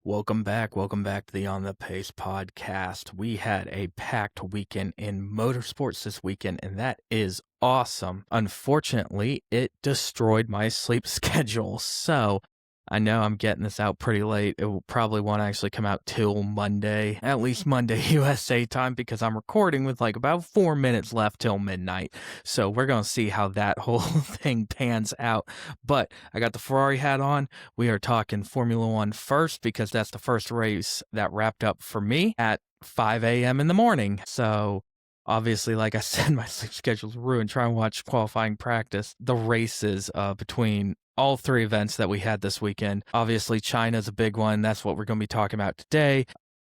Welcome back. Welcome back to the On the Pace podcast. We had a packed weekend in motorsports this weekend, and that is awesome. Unfortunately, it destroyed my sleep schedule. So I know I'm getting this out pretty late. It will probably won't actually come out till Monday, at least Monday USA time, because I'm recording with like about 4 minutes left till midnight. So we're going to see how that whole thing pans out. But I got the Ferrari hat on. We are talking Formula One first because that's the first race that wrapped up for me at 5 a.m. in the morning. So obviously, like I said, my sleep schedule's ruined. Try and watch qualifying practice. The races between all three events that we had this weekend. Obviously, China's a big one. That's what we're going to be talking about today.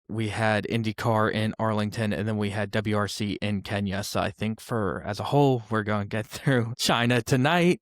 We had IndyCar in Arlington, and then we had WRC in Kenya. So I think as a whole, we're going to get through China tonight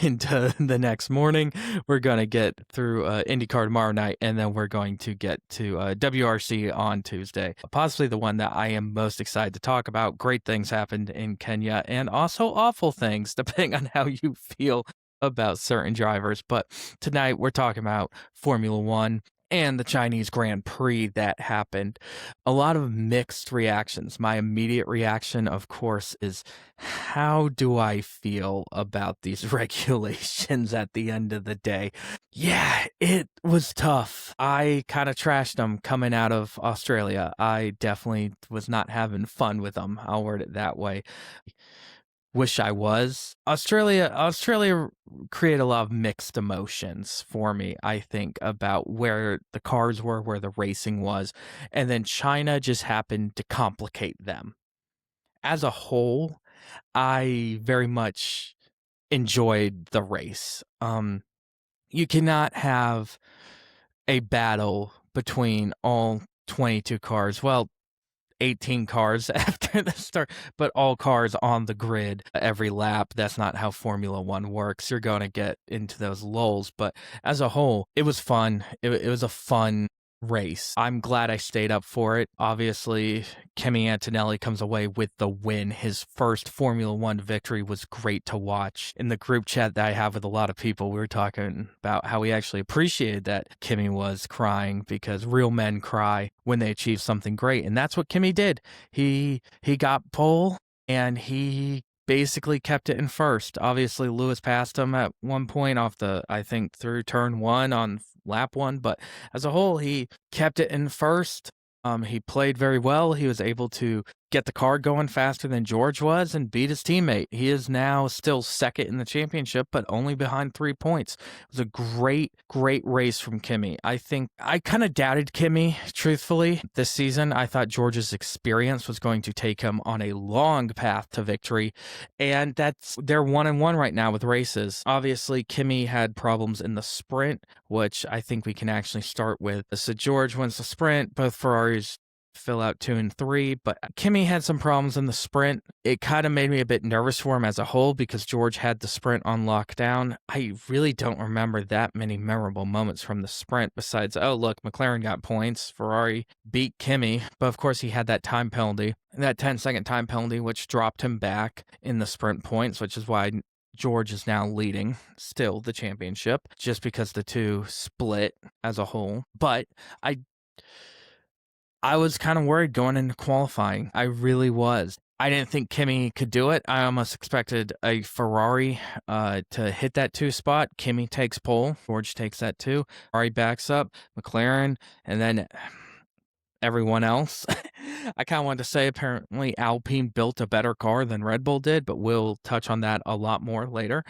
into the next morning. We're going to get through IndyCar tomorrow night, and then we're going to get to WRC on Tuesday. Possibly the one that I am most excited to talk about. Great things happened in Kenya, and also awful things, depending on how you feel about certain drivers. But tonight we're talking about Formula One and the Chinese Grand Prix that happened. A lot of mixed reactions. My immediate reaction, of course, is how do I feel about these regulations at the end of the day? Yeah, it was tough. I kind of trashed them coming out of Australia. I definitely was not having fun with them. I'll word it that way. Wish I was. Australia created a lot of mixed emotions for me, I think, about where the cars were, where the racing was, and then China just happened to complicate them. As a whole, I very much enjoyed the race. You cannot have a battle between all 22 cars. Well, 18 cars after the start, but all cars on the grid every lap. That's not how Formula One works. You're going to get into those lulls, but as a whole, it was fun. It was a fun race. I'm glad I stayed up for it. Obviously, Kimi Antonelli comes away with the win. His first Formula One victory was great to watch. In the group chat that I have with a lot of people, we were talking about how we actually appreciated that Kimi was crying because real men cry when they achieve something great. And that's what Kimi did. He got pole and he basically kept it in first. Obviously, Lewis passed him at one point I think through turn one on lap one, but as a whole, he kept it in first. He played very well. He was able to get the car going faster than George was and beat his teammate. He is now still second in the championship, but only behind 3 points. It was a great race from Kimi. I think I kind of doubted Kimi, truthfully, this season. I thought George's experience was going to take him on a long path to victory, and they're 1-1 right now with races. Obviously, Kimi had problems in the sprint, which I think we can actually start with. So George wins the sprint. Both Ferraris fill out 2 and 3, but Kimi had some problems in the sprint. It kind of made me a bit nervous for him as a whole because George had the sprint on lockdown. I really don't remember that many memorable moments from the sprint besides, oh, look, McLaren got points. Ferrari beat Kimi, but of course he had that time penalty, that 10-second time penalty, which dropped him back in the sprint points, which is why George is now leading still the championship just because the two split as a whole. But I was kind of worried going into qualifying. I really was. I didn't think Kimi could do it. I almost expected a Ferrari to hit that 2 spot. Kimi takes pole. George takes that 2. Ferrari backs up. McLaren, and then everyone else. I kind of wanted to say apparently Alpine built a better car than Red Bull did, but we'll touch on that a lot more later.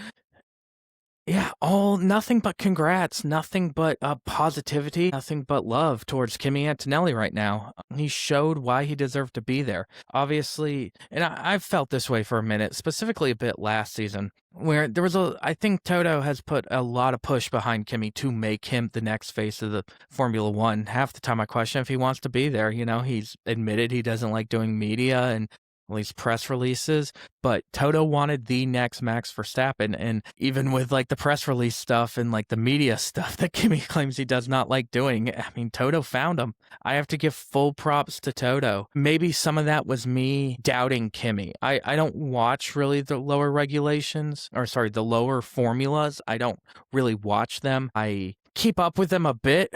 Yeah, nothing but congrats, nothing but positivity, nothing but love towards Kimi Antonelli right now. He showed why he deserved to be there. Obviously, and I've felt this way for a minute, specifically a bit last season, where there was I think Toto has put a lot of push behind Kimi to make him the next face of the Formula One. Half the time I question if he wants to be there. You know, he's admitted he doesn't like doing media and at least press releases, but Toto wanted the next Max Verstappen, and even with like the press release stuff and like the media stuff that Kimi claims he does not like doing, I mean, Toto found him. I have to give full props to Toto. Maybe some of that was me doubting Kimi. I don't watch really the lower the lower formulas. I don't really watch them. I keep up with them a bit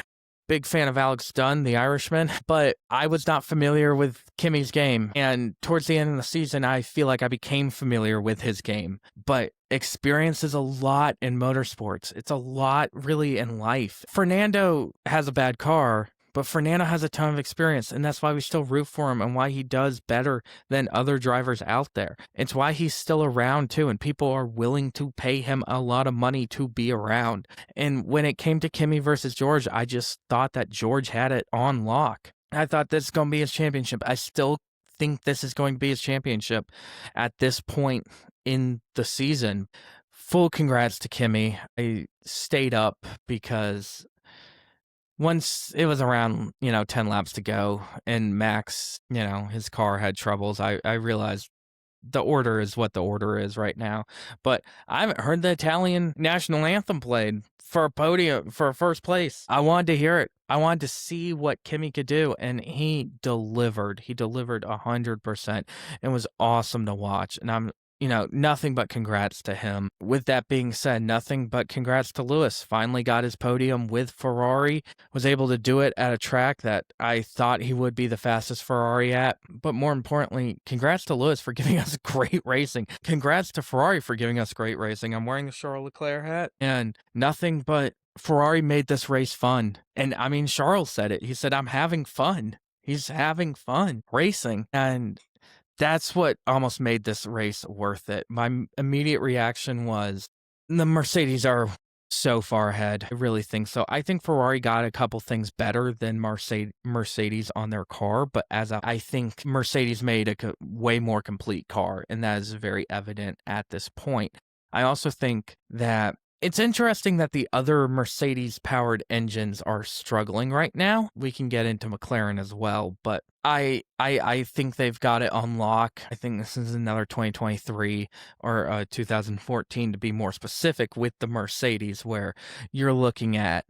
big fan of Alex Dunn, the Irishman, but I was not familiar with Kimi's game. And towards the end of the season, I feel like I became familiar with his game. But experience is a lot in motorsports. It's a lot really in life. Fernando has a bad car, but Fernando has a ton of experience, and that's why we still root for him and why he does better than other drivers out there. It's why he's still around, too, and people are willing to pay him a lot of money to be around. And when it came to Kimi versus George, I just thought that George had it on lock. I thought this is going to be his championship. I still think this is going to be his championship at this point in the season. Full congrats to Kimi. I stayed up because once it was around, 10 laps to go and Max, his car had troubles, I realized the order is what the order is right now. But I haven't heard the Italian national anthem played for a podium, for first place. I wanted to hear it. I wanted to see what Kimi could do, and he delivered. He delivered 100%. It was awesome to watch, and I'm nothing but congrats to him. With that being said, nothing but congrats to Lewis. Finally got his podium with Ferrari, was able to do it at a track that I thought he would be the fastest Ferrari at. But more importantly, congrats to Lewis for giving us great racing. Congrats to Ferrari for giving us great racing. I'm wearing the Charles Leclerc hat, and nothing but Ferrari made this race fun. And I mean, Charles said it. He said, I'm having fun. He's having fun racing. And that's what almost made this race worth it. My immediate reaction was the Mercedes are so far ahead. I really think so. I think Ferrari got a couple things better than Mercedes on their car, but I think Mercedes made a way more complete car, and that is very evident at this point. I also think that it's interesting that the other Mercedes-powered engines are struggling right now. We can get into McLaren as well, but I think they've got it on lock. I think this is another 2023 or 2014 to be more specific with the Mercedes, where you're looking at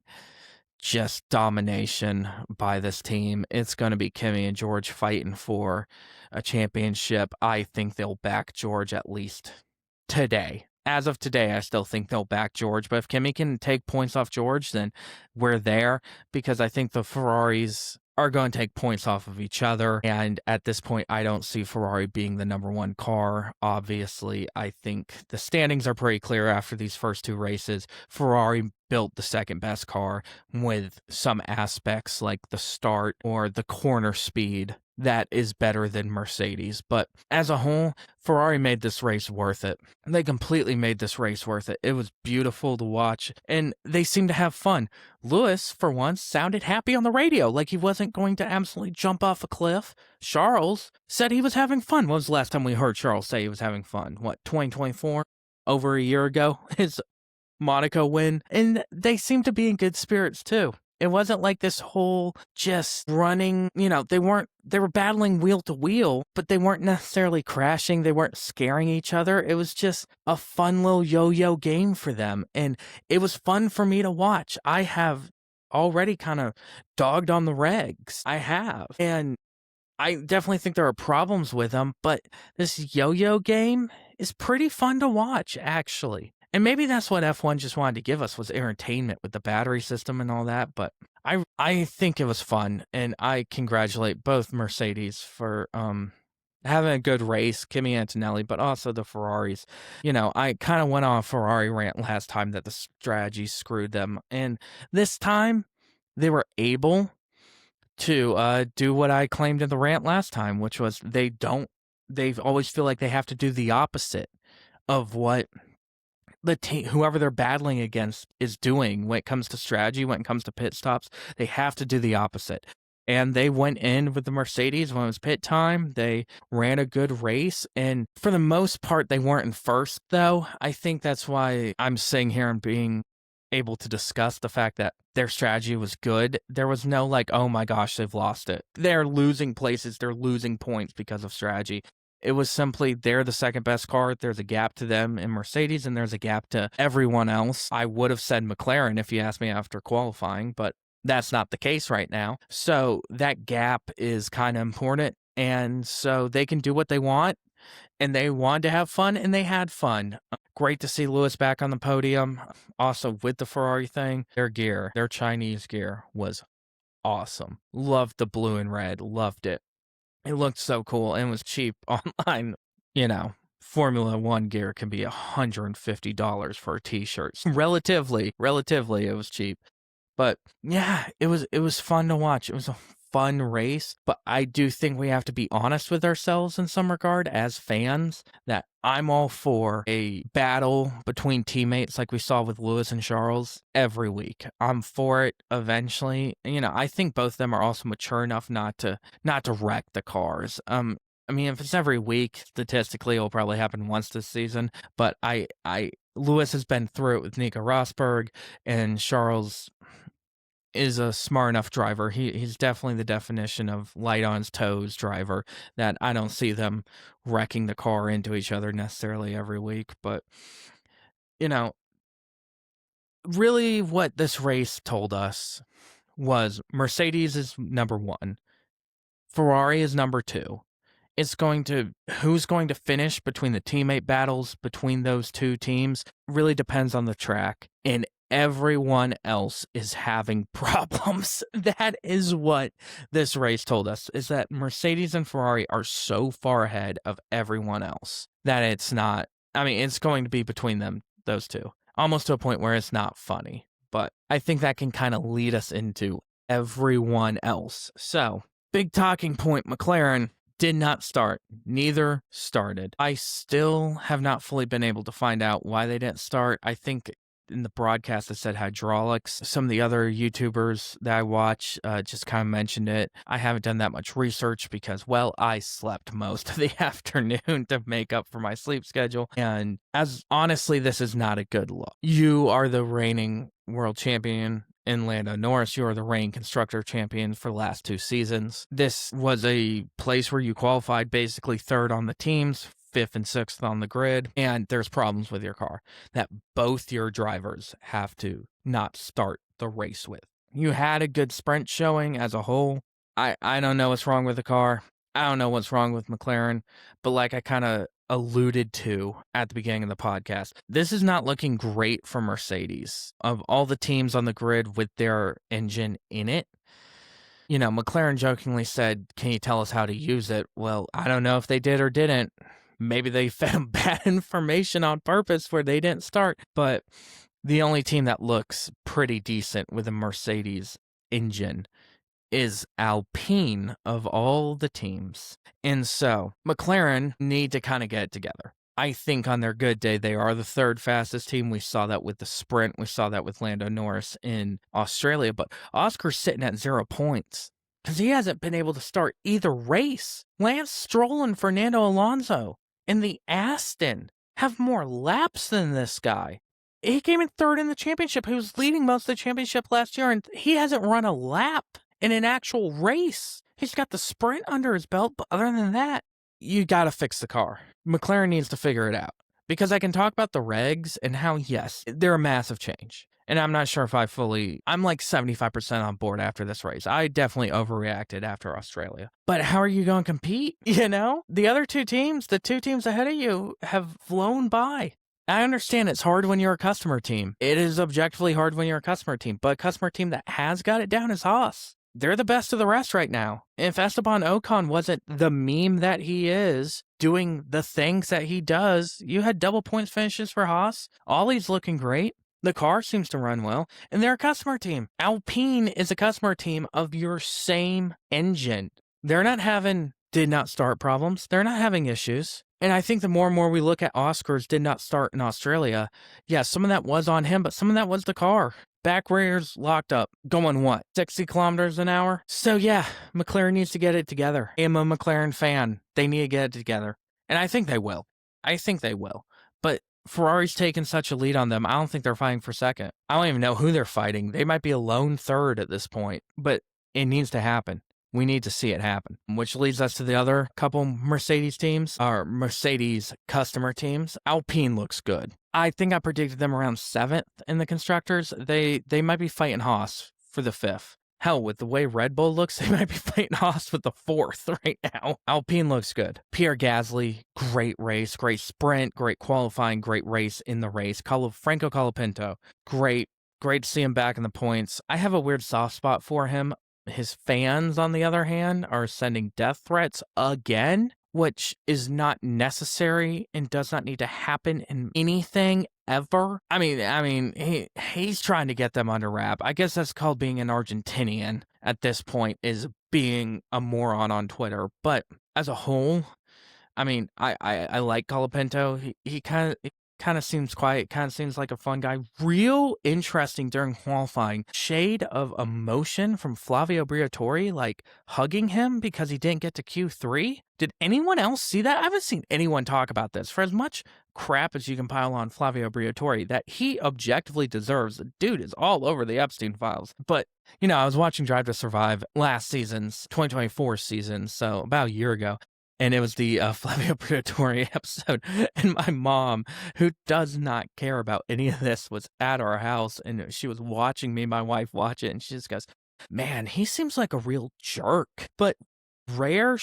just domination by this team. It's going to be Kimi and George fighting for a championship. I think they'll back George at least today. As of today, I still think they'll back George, but if Kimi can take points off George, then we're there, because I think the Ferraris are going to take points off of each other, and at this point, I don't see Ferrari being the number one car. Obviously, I think the standings are pretty clear after these first two races. Ferrari built the second best car with some aspects like the start or the corner speed that is better than Mercedes. But as a whole, Ferrari made this race worth it. They completely made this race worth it. It was beautiful to watch, and they seemed to have fun. Lewis, for once, sounded happy on the radio, like he wasn't going to absolutely jump off a cliff. Charles said he was having fun. When was the last time we heard Charles say he was having fun? 2024? Over a year ago? His Monaco win. And they seemed to be in good spirits, too. It wasn't like this whole just running, they were battling wheel to wheel, but they weren't necessarily crashing. They weren't scaring each other. It was just a fun little yo-yo game for them. And it was fun for me to watch. I have already kind of dogged on the regs. I have. And I definitely think there are problems with them, but this yo-yo game is pretty fun to watch, actually. And maybe that's what F1 just wanted to give us, was entertainment with the battery system and all that. But I think it was fun, and I congratulate both Mercedes for having a good race, Kimi Antonelli, but also the Ferraris. I kind of went on a Ferrari rant last time that the strategy screwed them. And this time, they were able to do what I claimed in the rant last time, which was they always feel like they have to do the opposite of what the team, whoever they're battling against, is doing when it comes to strategy, when it comes to pit stops. They have to do the opposite. And they went in with the Mercedes when it was pit time. They ran a good race. And for the most part, they weren't in first, though. I think that's why I'm sitting here and being able to discuss the fact that their strategy was good. There was no oh my gosh, they've lost it. They're losing places. They're losing points because of strategy. It was simply they're the second best car. There's a gap to them in Mercedes, and there's a gap to everyone else. I would have said McLaren if you asked me after qualifying, but that's not the case right now. So that gap is kind of important, and so they can do what they want, and they wanted to have fun, and they had fun. Great to see Lewis back on the podium. Also, with the Ferrari thing, their Chinese gear was awesome. Loved the blue and red. Loved it. It looked so cool and was cheap online. Formula One gear can be $150 for a t-shirt. Relatively, it was cheap. But yeah, it was fun to watch. It was a fun race, but I do think we have to be honest with ourselves in some regard as fans that I'm all for a battle between teammates like we saw with Lewis and Charles every week. I'm for it eventually. I think both of them are also mature enough not to wreck the cars. If it's every week, statistically, it'll probably happen once this season. But Lewis has been through it with Nico Rosberg, and Charles is a smart enough driver. He's definitely the definition of light on his toes driver that I don't see them wrecking the car into each other necessarily every week. But, really what this race told us was Mercedes is number one. Ferrari is number two. Who's going to finish between the teammate battles between those two teams really depends on the track. And everyone else is having problems. That is what this race told us, is that Mercedes and Ferrari are so far ahead of everyone else that it's going to be between those two, almost to a point where it's not funny. But I think that can kind of lead us into everyone else. So, big talking point, McLaren did not start. Neither started. I still have not fully been able to find out why they didn't start. I think in the broadcast it said hydraulics. Some of the other YouTubers that I watch just kind of mentioned it. I haven't done that much research because, I slept most of the afternoon to make up for my sleep schedule. And honestly, this is not a good look. You are the reigning world champion in Lando Norris. You are the reigning constructor champion for the last 2 seasons. This was a place where you qualified basically third on the teams, 5th and 6th on the grid, and there's problems with your car that both your drivers have to not start the race with. You had a good sprint showing as a whole. I don't know what's wrong with the car. I don't know what's wrong with McLaren, but like I kind of alluded to at the beginning of the podcast, this is not looking great for Mercedes. Of all the teams on the grid with their engine in it, McLaren jokingly said, "Can you tell us how to use it?" Well, I don't know if they did or didn't. Maybe they fed them bad information on purpose where they didn't start. But the only team that looks pretty decent with a Mercedes engine is Alpine of all the teams. And so McLaren need to kind of get it together. I think on their good day, they are the 3rd fastest team. We saw that with the sprint. We saw that with Lando Norris in Australia. But Oscar's sitting at 0 points because he hasn't been able to start either race. Lance Stroll and Fernando Alonso in the Aston have more laps than this guy. He came in 3rd in the championship. He was leading most of the championship last year, and he hasn't run a lap in an actual race. He's got the sprint under his belt, but other than that, you got to fix the car. McLaren needs to figure it out. Because I can talk about the regs and how, yes, they're a massive change. And I'm not sure if I'm like 75% on board after this race. I definitely overreacted after Australia. But how are you going to compete? The other 2 teams, the 2 teams ahead of you have flown by. I understand it's hard when you're a customer team. It is objectively hard when you're a customer team. But a customer team that has got it down is Haas. They're the best of the rest right now. If Esteban Ocon wasn't the meme that he is, doing the things that he does, you had double points finishes for Haas. Ollie's looking great. The car seems to run well. And they're a customer team. Alpine is a customer team of your same engine. They're not having did not start problems. They're not having issues. And I think the more and more we look at Oscar's did not start in Australia, yeah, some of that was on him, but some of that was the car. Back rears locked up, going 60 kilometers an hour? So yeah, McLaren needs to get it together. I'm a McLaren fan. They need to get it together. And I think they will. But Ferrari's taken such a lead on them, I don't think they're fighting for second. I don't even know who they're fighting. They might be a lone third at this point. But it needs to happen. We need to see it happen. Which leads us to the other couple Mercedes teams, or Mercedes customer teams. Alpine looks good. I think I predicted them around 7th in the constructors. They might be fighting Haas for the 5th. Hell, with the way Red Bull looks, they might be fighting Haas with the 4th right now. Alpine looks good. Pierre Gasly, great race, great sprint, great qualifying, great race in the race. Franco Colapinto, great to see him back in the points. I have a weird soft spot for him. His fans, on the other hand, are sending death threats again, which is not necessary and does not need to happen in anything ever. He's trying to get them under wrap. I guess that's called being an Argentinian at this point, is being a moron on Twitter. But as a whole, I like Colapinto. He kind of seems quiet, kind of seems like a fun guy. Real interesting during qualifying. Shade of emotion from Flavio Briatore, like hugging him because he didn't get to Q3. Did anyone else see that? I haven't seen anyone talk about this. For as much crap as you can pile on Flavio Briatore that he objectively deserves, the dude is all over the Epstein files. But, I was watching Drive to Survive last season's 2024 season, so about a year ago. And it was the Flavio Briatore episode. And my mom, who does not care about any of this, was at our house. And she was watching me and my wife watch it. And she just goes, man, he seems like a real jerk. But rare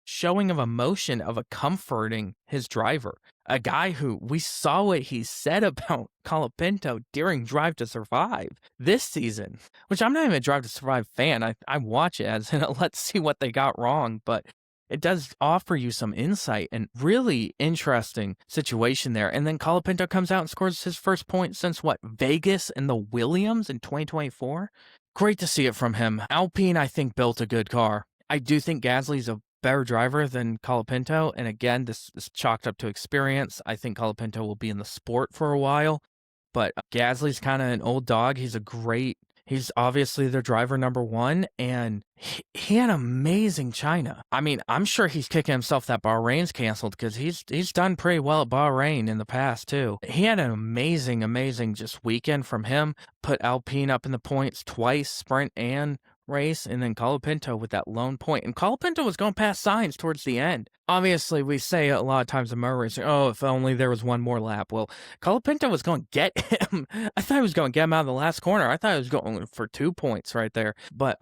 showing of emotion of a comforting his driver. A guy who we saw what he said about Colapinto during Drive to Survive this season, which I'm not even a Drive to Survive fan. I watch it as, let's see what they got wrong. But it does offer you some insight and really interesting situation there. And then Colapinto comes out and scores his first point since Vegas and the Williams in 2024? Great to see it from him. Alpine, I think, built a good car. I do think Gasly's a better driver than Colapinto. And again, this is chalked up to experience. I think Colapinto will be in the sport for a while. But Gasly's kind of an old dog. He's obviously their driver number one, and he had amazing China. I'm sure he's kicking himself that Bahrain's canceled because he's done pretty well at Bahrain in the past too. He had an amazing just weekend from him. Put Alpine up in the points twice, sprint and race, and then Colapinto with that lone point. And Colapinto was going past Sainz towards the end. Obviously, we say a lot of times in motor racing, if only there was one more lap. Well, Colapinto was going to get him. I thought he was going to get him out of the last corner. I thought he was going for 2 points right there. But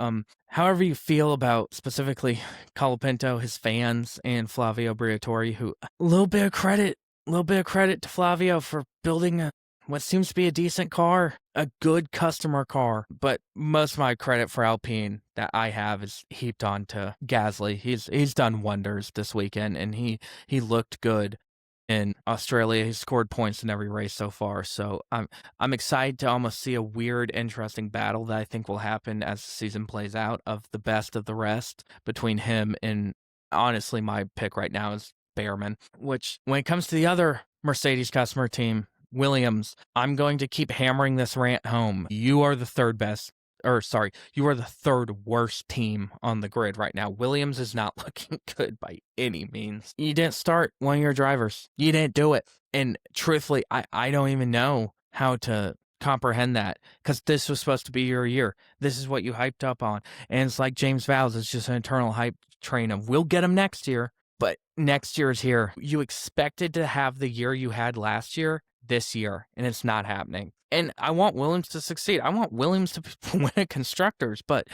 however you feel about specifically Colapinto, his fans, and Flavio Briatore, who a little bit of credit to Flavio for building what seems to be a decent car, a good customer car. But most of my credit for Alpine that I have is heaped on to Gasly. He's done wonders this weekend, and he looked good in Australia. He scored points in every race so far. So I'm excited to almost see a weird, interesting battle that I think will happen as the season plays out of the best of the rest between him and, honestly, my pick right now is Behrman. Which, when it comes to the other Mercedes customer team, Williams, I'm going to keep hammering this rant home. You are the third worst team on the grid right now. Williams is not looking good by any means. You didn't start one of your drivers. You didn't do it. And truthfully, I don't even know how to comprehend that, because this was supposed to be your year. This is what you hyped up on. And it's like James Vowles, it's just an eternal hype train of, we'll get him next year. But next year is here. You expected to have the year you had last year this year, and it's not happening. And I want Williams to succeed. I want Williams to win at Constructors, but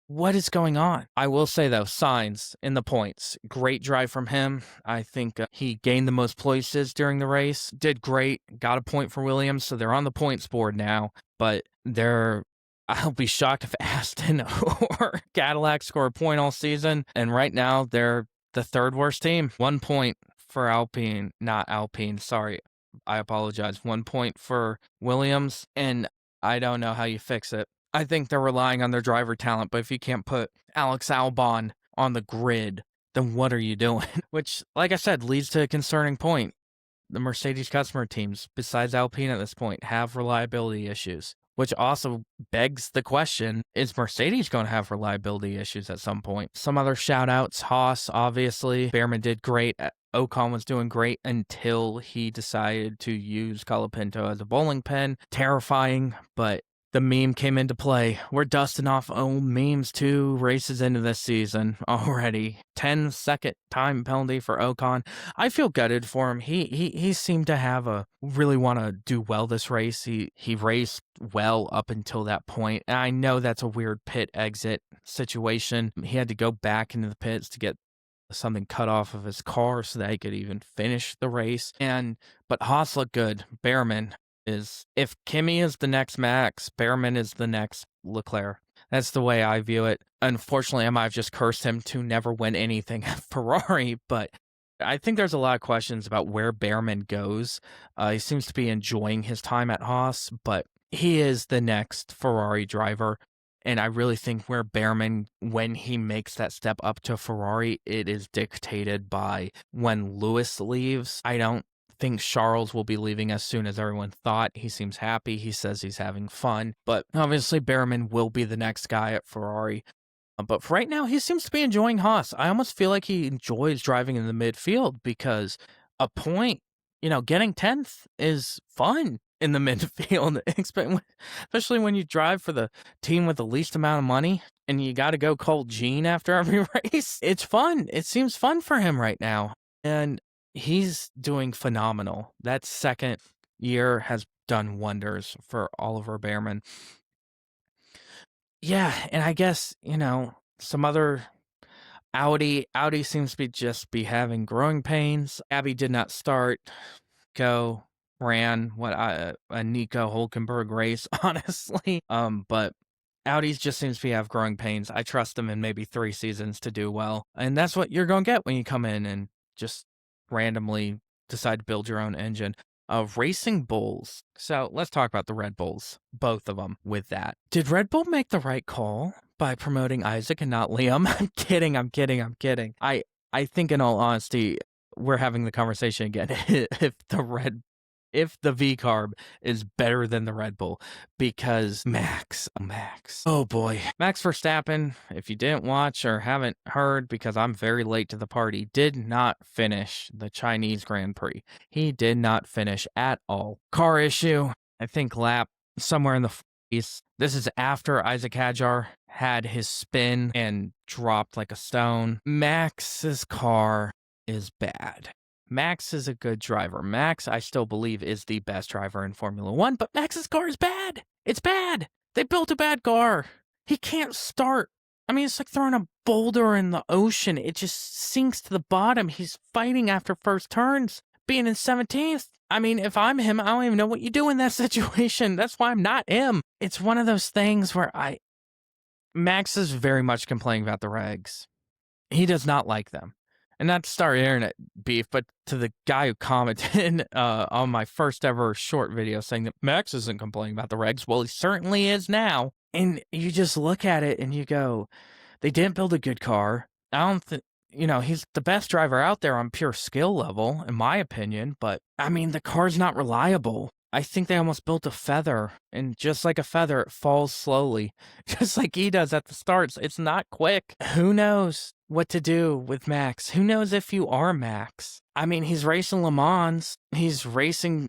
what is going on? I will say, though, Sainz in the points. Great drive from him. I think he gained the most places during the race. Did great. Got a point for Williams, so they're on the points board now. But I'll be shocked if Aston or Cadillac score a point all season. And right now, they're the third worst team. 1 point for Alpine, not Alpine, sorry. I apologize. 1 point for Williams, and I don't know how you fix it. I think they're relying on their driver talent, but if you can't put Alex Albon on the grid, then what are you doing? Which, like I said, leads to a concerning point. The Mercedes customer teams, besides Alpine at this point, have reliability issues, which also begs the question, is Mercedes going to have reliability issues at some point? Some other shout-outs, Haas, obviously. Behrman did great. Ocon was doing great until he decided to use Colapinto as a bowling pin. Terrifying, but the meme came into play. We're dusting off old memes 2 races into this season already. 10-second time penalty for Ocon. I feel gutted for him. He seemed to really want to do well this race. He raced well up until that point. And I know that's a weird pit exit situation. He had to go back into the pits to get something cut off of his car so that he could even finish the race. But Haas looked good. Behrman is, if Kimi is the next Max, Behrman is the next Leclerc. That's the way I view it. Unfortunately, I might have just cursed him to never win anything at Ferrari, but I think there's a lot of questions about where Behrman goes. He seems to be enjoying his time at Haas, but he is the next Ferrari driver. And I really think where Behrman, when he makes that step up to Ferrari, it is dictated by when Lewis leaves. I don't think Charles will be leaving as soon as everyone thought. He seems happy. He says he's having fun. But obviously, Behrman will be the next guy at Ferrari. But for right now, he seems to be enjoying Haas. I almost feel like he enjoys driving in the midfield because a point, getting 10th is fun in the midfield, especially when you drive for the team with the least amount of money and you got to go cold Gene after every race. It's fun. It seems fun for him right now. And he's doing phenomenal. That second year has done wonders for Oliver Behrman. Yeah, and I guess, some other Audi seems to be having growing pains. Abby did not start, ran a Nico Hulkenberg race, honestly. But Audi's just seems to have growing pains. I trust them in maybe 3 seasons to do well. And that's what you're going to get when you come in and just randomly decide to build your own engine. Racing Bulls. So let's talk about the Red Bulls, both of them with that. Did Red Bull make the right call by promoting Isaac and not Liam? I'm kidding. I think in all honesty, we're having the conversation again. If the V-Carb is better than the Red Bull, because Max, oh boy, Max Verstappen, if you didn't watch or haven't heard, because I'm very late to the party, did not finish the Chinese Grand Prix. He did not finish at all. Car issue, I think lap somewhere in the 40s. This is after Isaac Hadjar had his spin and dropped like a stone. Max's car is bad. Max is a good driver. Max, I still believe, is the best driver in Formula One, but Max's car is bad. It's bad. They built a bad car. He can't start. I mean, it's like throwing a boulder in the ocean. It just sinks to the bottom. He's fighting after first turns, being in 17th. I mean, if I'm him, I don't even know what you do in that situation. That's why I'm not him. It's one of those things where Max is very much complaining about the regs. He does not like them. And not to start internet beef, but to the guy who commented on my first ever short video saying that Max isn't complaining about the regs. Well, he certainly is now. And you just look at it and you go, they didn't build a good car. I don't think, he's the best driver out there on pure skill level, in my opinion. But, I mean, the car's not reliable. I think they almost built a feather, and just like a feather, it falls slowly, just like he does at the starts. It's not quick. Who knows what to do with Max? Who knows if you are Max? I mean, he's racing Le Mans. He's racing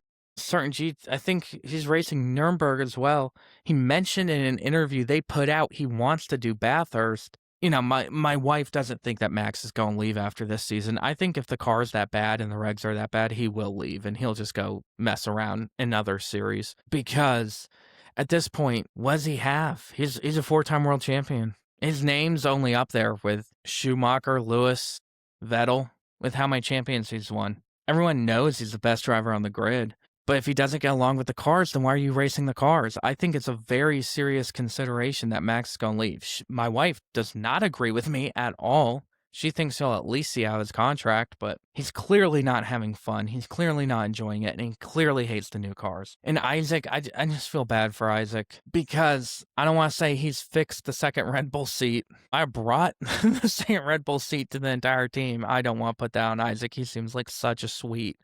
I think he's racing Nürburgring as well. He mentioned in an interview they put out he wants to do Bathurst. My wife doesn't think that Max is going to leave after this season. I think if the car is that bad and the regs are that bad, he will leave and he'll just go mess around in other series. Because at this point, what does he have? He's a 4-time world champion. His name's only up there with Schumacher, Lewis, Vettel, with how many champions he's won. Everyone knows he's the best driver on the grid. But if he doesn't get along with the cars, then why are you racing the cars? I think it's a very serious consideration that Max is going to leave. My wife does not agree with me at all. She thinks he'll at least see out his contract, but he's clearly not having fun. He's clearly not enjoying it, and he clearly hates the new cars. And Isaac, I just feel bad for Isaac because I don't want to say he's fixed the second Red Bull seat. I brought the second Red Bull seat to the entire team. I don't want to put that on Isaac. He seems like such a sweet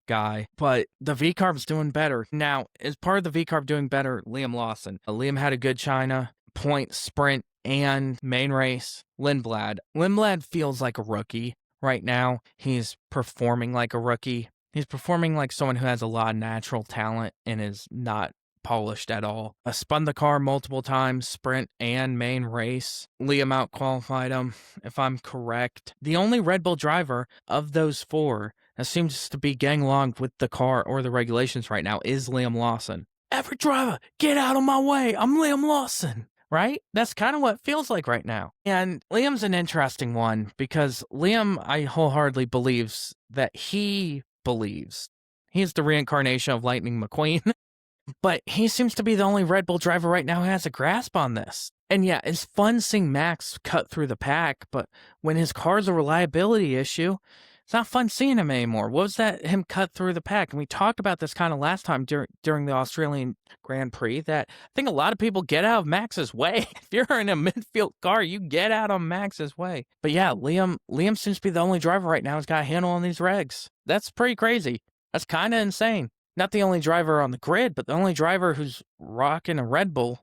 guy, but the V-Carb's doing better. Now, as part of the V-Carb doing better, Liam Lawson. Liam had a good China, point, sprint, and main race. Lindblad feels like a rookie right now. He's performing like a rookie. He's performing like someone who has a lot of natural talent and is not polished at all. Spun the car multiple times, sprint and main race. Liam out-qualified him, if I'm correct. The only Red Bull driver of those 4 that seems to be getting along with the car or the regulations right now is Liam Lawson. Every driver, get out of my way. I'm Liam Lawson. Right? That's kind of what it feels like right now. And Liam's an interesting one because Liam, I wholeheartedly believes that he believes he's the reincarnation of Lightning McQueen. But he seems to be the only Red Bull driver right now who has a grasp on this. And yeah, it's fun seeing Max cut through the pack, but when his car's a reliability issue, it's not fun seeing him anymore. What was that, him cut through the pack? And we talked about this kind of last time during the Australian Grand Prix, that I think a lot of people get out of Max's way. If you're in a midfield car, you get out on Max's way. But yeah, Liam seems to be the only driver right now who's got a handle on these regs. That's pretty crazy. That's kind of insane. Not the only driver on the grid, but the only driver who's rocking a Red Bull.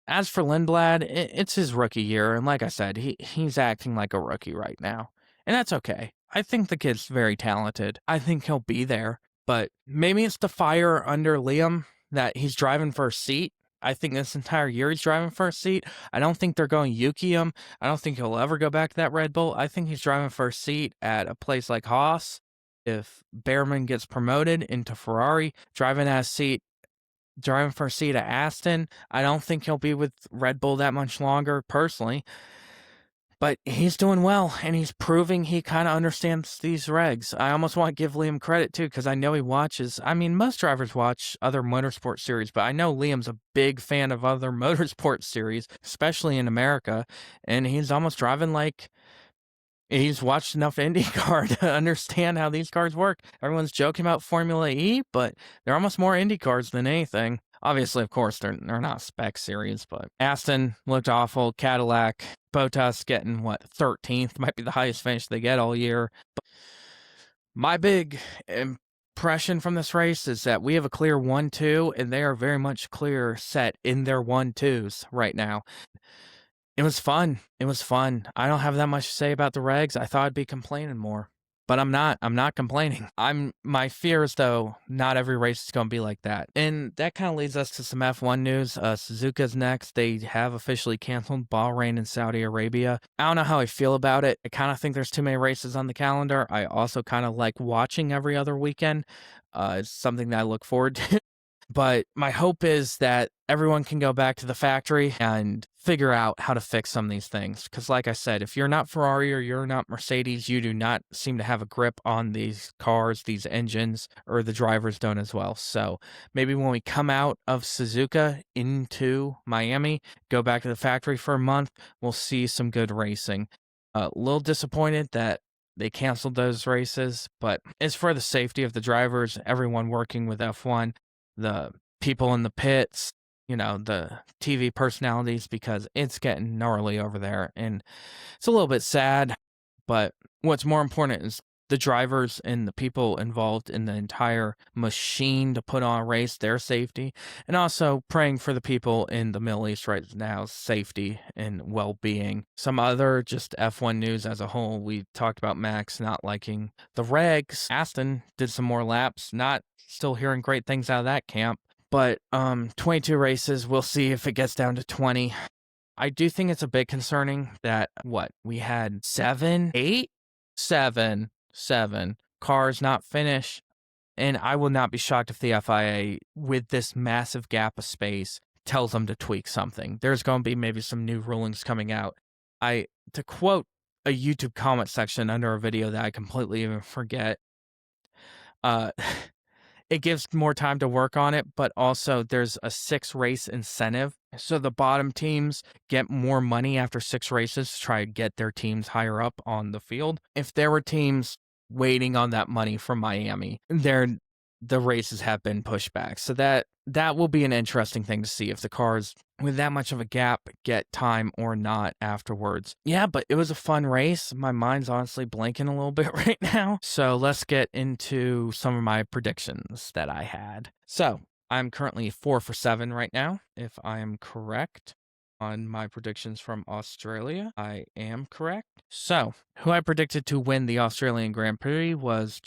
As for Lindblad, it's his rookie year, and like I said, he's acting like a rookie right now. And that's okay. I think the kid's very talented. I think he'll be there, but maybe it's the fire under Liam that he's driving for a seat. I think this entire year he's driving for a seat. I don't think they're going to Yuki him. I don't think he'll ever go back to that Red Bull. I think he's driving for a seat at a place like Haas. If Behrman gets promoted into Ferrari, driving for a seat at Aston, I don't think he'll be with Red Bull that much longer, personally. But he's doing well, and he's proving he kind of understands these regs. I almost want to give Liam credit, too, because I know he watches. I mean, most drivers watch other motorsport series, but I know Liam's a big fan of other motorsport series, especially in America, and he's almost driving like he's watched enough IndyCar to understand how these cars work. Everyone's joking about Formula E, but they're almost more Indy cars than anything. Obviously, of course, they're not spec series, but Aston looked awful. Cadillac, Bottas getting, 13th? Might be the highest finish they get all year. But my big impression from this race is that we have a clear 1-2, and they are very much clear set in their 1-2s right now. It was fun. I don't have that much to say about the regs. I thought I'd be complaining more, but I'm not. I'm not complaining. My fear is, though, not every race is going to be like that. And that kind of leads us to some F1 news. Suzuka's next. They have officially canceled Bahrain and Saudi Arabia. I don't know how I feel about it. I kind of think there's too many races on the calendar. I also kind of like watching every other weekend. It's something that I look forward to. But my hope is that everyone can go back to the factory and figure out how to fix some of these things. Because like I said, if you're not Ferrari or you're not Mercedes, you do not seem to have a grip on these cars, these engines, or the drivers don't as well. So maybe when we come out of Suzuka into Miami, go back to the factory for a month, we'll see some good racing. A little disappointed that they canceled those races, but it's for the safety of the drivers, everyone working with F1, the people in the pits, the TV personalities, because it's getting gnarly over there. And it's a little bit sad, but what's more important is the drivers and the people involved in the entire machine to put on a race, their safety, and also praying for the people in the Middle East right now's safety and well-being. Some other just F1 news as a whole, we talked about Max not liking the regs. Aston did some more laps, not still hearing great things out of that camp, but 22 races, we'll see if it gets down to 20. I do think it's a bit concerning that, we had seven cars not finish, and I will not be shocked if the FIA, with this massive gap of space, tells them to tweak something. There's going to be maybe some new rulings coming out. To quote a YouTube comment section under a video that I completely even forget, it gives more time to work on it, but also there's a 6-race incentive. So the bottom teams get more money after 6 races to try to get their teams higher up on the field. If there were teams waiting on that money from Miami, the races have been pushed back. So that will be an interesting thing to see if the cars with that much of a gap get time or not afterwards. Yeah, but it was a fun race. My mind's honestly blanking a little bit right now. So let's get into some of my predictions that I had. So I'm currently 4 for 7 right now, if I am correct. On my predictions from Australia, I am correct. So, who I predicted to win the Australian Grand Prix was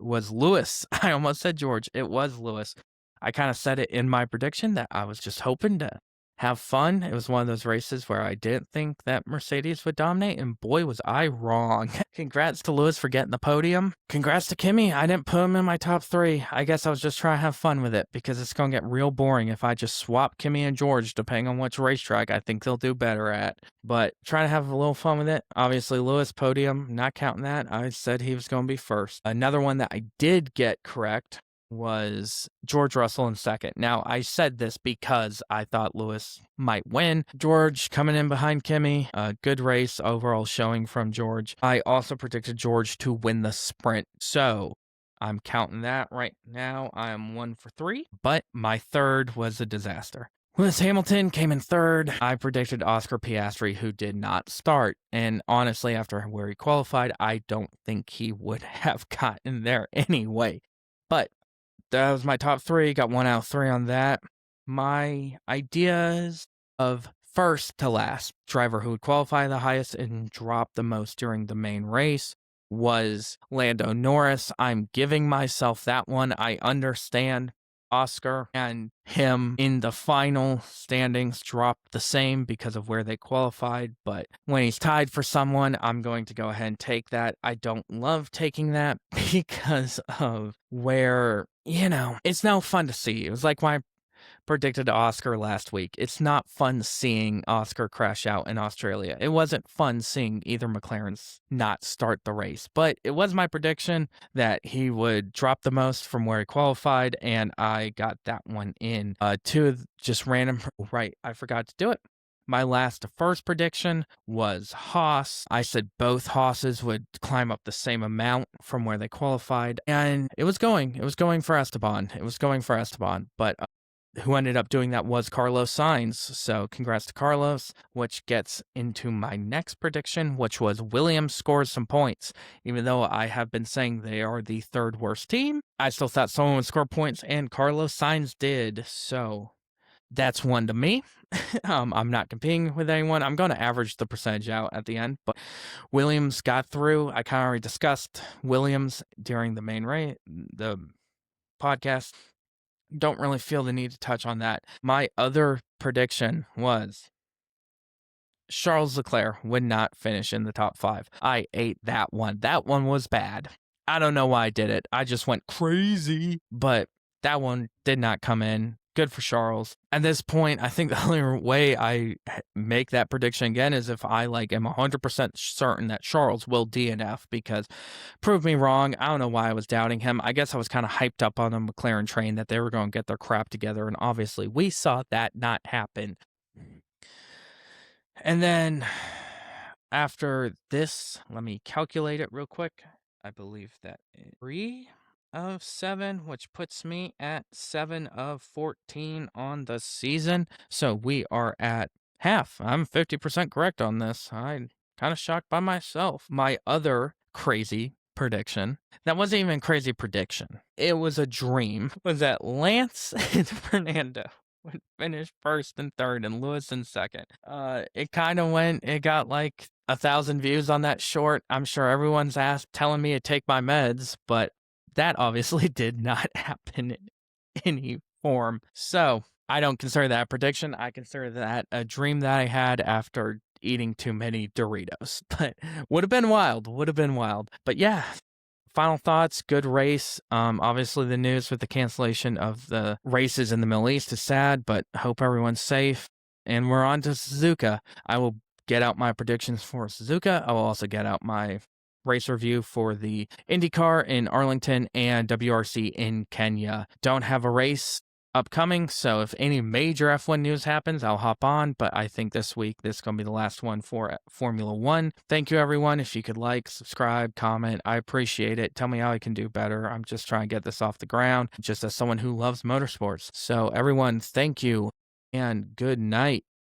Lewis. I almost said George. It was Lewis. I kind of said it in my prediction that I was just hoping to have fun. It was one of those races where I didn't think that Mercedes would dominate, and boy, was I wrong. Congrats to Lewis for getting the podium. Congrats to Kimi. I didn't put him in my top 3. I guess I was just trying to have fun with it, because it's going to get real boring if I just swap Kimi and George, depending on which racetrack I think they'll do better at. But trying to have a little fun with it. Obviously, Lewis podium, not counting that. I said he was going to be first. Another one that I did get correct was George Russell in second. Now, I said this because I thought Lewis might win. George coming in behind Kimi, a good race overall showing from George. I also predicted George to win the sprint. So I'm counting that right now. I am 1 for 3, but my third was a disaster. Lewis Hamilton came in third. I predicted Oscar Piastri, who did not start. And honestly, after where he qualified, I don't think he would have gotten there anyway. But that was my top 3. Got 1 out of 3 on that. My ideas of first to last driver who would qualify the highest and drop the most during the main race was Lando Norris. I'm giving myself that one. I understand Oscar and him in the final standings dropped the same because of where they qualified, but when he's tied for someone, I'm going to go ahead and take that. I don't love taking that because of where, it's no fun to see. It was like when I predicted Oscar last week. It's not fun seeing Oscar crash out in Australia. It wasn't fun seeing either McLaren's not start the race, but it was my prediction that he would drop the most from where he qualified, and I got that one in. Two just random, right, I forgot to do it. My first prediction was Haas. I said both Haas's would climb up the same amount from where they qualified, and it was going for Esteban. But who ended up doing that was Carlos Sainz. So congrats to Carlos, which gets into my next prediction, which was Williams scores some points. Even though I have been saying they are the third worst team, I still thought someone would score points, and Carlos Sainz did. So that's 1 to me. I'm not competing with anyone. I'm going to average the percentage out at the end, but Williams got through. I kind of already discussed Williams during the main race, the podcast. Don't really feel the need to touch on that. My other prediction was Charles Leclerc would not finish in the top 5. I ate that one. That one was bad. I don't know why I did it. I just went crazy, but that one did not come in. Good for Charles. At this point, I think the only way I make that prediction again is if I am 100% certain that Charles will DNF, because prove me wrong. I don't know why I was doubting him. I guess I was kind of hyped up on the McLaren train that they were going to get their crap together, and obviously we saw that not happen. And then after this, let me calculate it real quick. I believe that 3 of 7, which puts me at 7 of 14 on the season. So we are at half. I'm 50% correct on this. I'm kind of shocked by myself. My other crazy prediction, that wasn't even a crazy prediction, it was a dream, was that Lance and Fernando would finish first and third and Lewis in second. It kind of it got 1,000 views on that short. I'm sure everyone's telling me to take my meds, but that obviously did not happen in any form. So I don't consider that a prediction. I consider that a dream that I had after eating too many Doritos. But would have been wild. But yeah, final thoughts, good race. Obviously the news with the cancellation of the races in the Middle East is sad, but hope everyone's safe. And we're on to Suzuka. I will get out my predictions for Suzuka. I will also get out my race review for the IndyCar in Arlington and WRC in Kenya. Don't have a race upcoming, so if any major F1 news happens, I'll hop on, but I think this week this is going to be the last one for Formula 1. Thank you, everyone. If you could subscribe, comment, I appreciate it. Tell me how I can do better. I'm just trying to get this off the ground, just as someone who loves motorsports. So everyone, thank you, and good night.